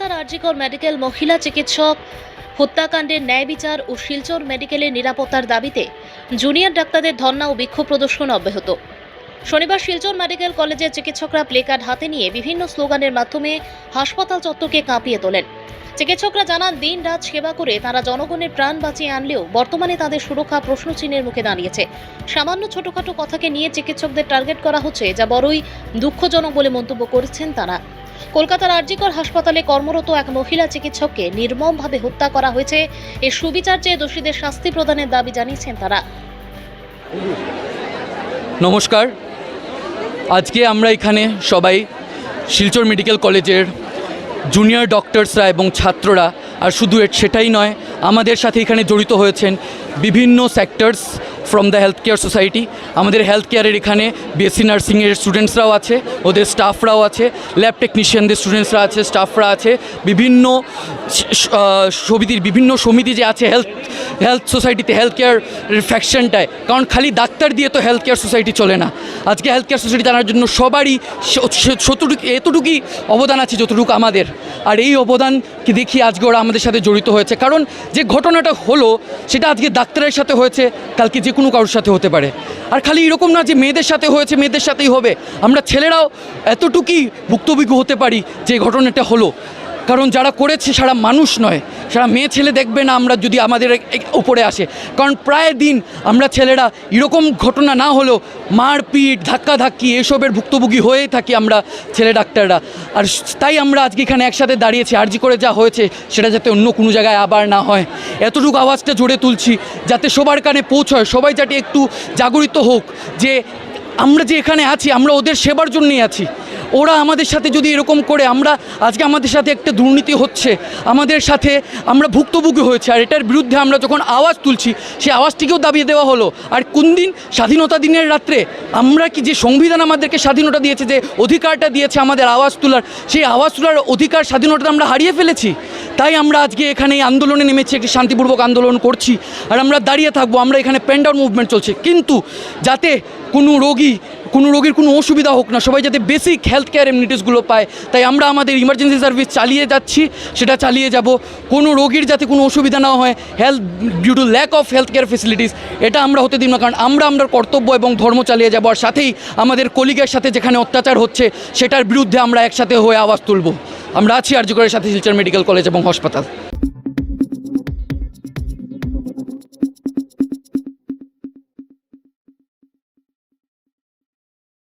কলকাতার আরজিকর মেডিকেল মহিলা চিকিৎসক হত্যাকাণ্ডের ন্যায় বিচার ও শিলচর মেডিকেলের নিরাপত্তার দাবিতে জুনিয়র ডাক্তারদের ধর্ণা ও বিক্ষোভ প্রদর্শন অব্যাহত। শনিবার শিলচর মেডিকেল কলেজের চিকিৎসকরা প্লেকার্ড হাতে নিয়ে বিভিন্ন স্লোগানের মাধ্যমে হাসপাতাল চত্বরকে কাঁপিয়ে তোলেন। চিকিৎসকরা জানান, দিন রাত সেবা করে তারা জনগণের প্রাণ বাঁচিয়ে আনলেও বর্তমানে তাদের সুরক্ষা প্রশ্নচিহ্নের মুখে দাঁড়িয়েছে। সামান্য ছোটখাটো কথাকে নিয়ে চিকিৎসকদের টার্গেট করা হচ্ছে, যা বড়ই দুঃখজনক বলে মন্তব্য করেছেন তারা। কলকাতার আরজিকর হাসপাতালে কর্মরত এক মহিলা চিকিৎসককে নির্মমভাবে হত্যা করা হয়েছে। এর সুবিচার চেয়ে দোষীদের শাস্তি প্রদানের দাবি জানিয়েছেন তারা। নমস্কার, আজকে আমরা এখানে সবাই শিলচর মেডিকেল কলেজের জুনিয়র ডক্টরসরা এবং ছাত্ররা, আর শুধু সেটাই নয়, আমাদের সাথে এখানে জড়িত হয়েছেন বিভিন্ন sectors from the health care society. আমাদের হেলথ কেয়ারের এখানে বিএসসি নার্সিংয়ের স্টুডেন্টসরাও আছে, ওদের স্টাফরাও আছে, ল্যাব টেকনিশিয়ানদের স্টুডেন্টসরা আছে, স্টাফরা আছে, বিভিন্ন সমিতি যে আছে হেলথ সোসাইটিতে, হেলথ কেয়ার ফ্যাকশনটায়। কারণ খালি ডাক্তার দিয়ে তো হেলথ কেয়ার সোসাইটি চলে না। আজকে হেলথ কেয়ার সোসাইটি জানার জন্য সবারই এতটুকুই অবদান আছে যতটুকু আমাদের, আর এই অবদানকে দেখিয়ে আজকে ওরা আমাদের সাথে জড়িত হয়েছে। কারণ যে ঘটনাটা হলো সেটা আজকে ডাক্তারের সাথে হয়েছে, কালকে যে কোনো কারোর সাথে হতে পারে। আর খালি এরকম না যে মেয়েদের সাথে হয়েছে মেয়েদের সাথেই হবে, আমরা ছেলেরাও এতটুকুই ভুক্তভোগী হতে পারি যে ঘটনাটা হলো। কারণ যারা করেছে সারা মানুষ নয়, সারা মেয়ে ছেলে দেখবে না আমরা যদি আমাদের উপরে আসে। কারণ প্রায় দিন আমরা ছেলেরা এরকম ঘটনা না হলেও মারপিট, ধাক্কাধাক্কি এসবের ভুক্তভোগী হয়েই থাকি আমরা ছেলে ডাক্তাররা। আর তাই আমরা আজকে এখানে একসাথে দাঁড়িয়েছি, আরজি করে যা হয়েছে সেটা যাতে অন্য কোনো জায়গায় আবার না হয়, এতটুকু আওয়াজটা জোরে তুলছি যাতে সবার কানে পৌঁছয়, সবাই যাতে একটু জাগরিত হোক যে আমরা যে এখানে আছি আমরা ওদের সেবার জন্যই আছি। ওরা আমাদের সাথে যদি এরকম করে, আমরা আজকে আমাদের সাথে একটা দুর্নীতি হচ্ছে, আমাদের সাথে আমরা ভুক্তভোগী হয়েছে, আর এটার বিরুদ্ধে আমরা যখন আওয়াজ তুলছি সেই আওয়াজটিকেও দাবিয়ে দেওয়া হলো। আর কোন দিন? স্বাধীনতা দিনের রাত্রে। আমরা কি যে সংবিধান আমাদেরকে স্বাধীনতা দিয়েছে, যে অধিকারটা দিয়েছে আমাদের আওয়াজ তোলার, সেই আওয়াজ তোলার অধিকার, স্বাধীনতা আমরা হারিয়ে ফেলেছি। তাই আমরা আজকে এখানে এই আন্দোলনে নেমেছি, একটি শান্তিপূর্বক আন্দোলন করছি, আর আমরা দাঁড়িয়ে থাকবো। আমরা এখানে পেন ডাউন মুভমেন্ট চলছে, কিন্তু যাতে কোনো রোগীর কোনো অসুবিধা হোক না, সবাই যাতে বেসিক হেলথ কেয়ার এমনিটিসগুলো পায়। তাই আমরা আমাদের ইমার্জেন্সি সার্ভিস চালিয়ে যাচ্ছি, সেটা চালিয়ে যাব। কোনো রোগীর যাতে কোনো অসুবিধা না হয় due to lack of health care facilities, এটা আমরা হতে দিই না। কারণ আমরা কর্তব্য এবং ধর্ম চালিয়ে যাব, আর সাথেই আমাদের কলিগের সাথে যেখানে অত্যাচার হচ্ছে সেটার বিরুদ্ধে আমরা একসাথে হয়ে আওয়াজ তুলব। আমরা আছি আরজিকরের সাথে শিলচর মেডিকেল কলেজ এবং হাসপাতাল।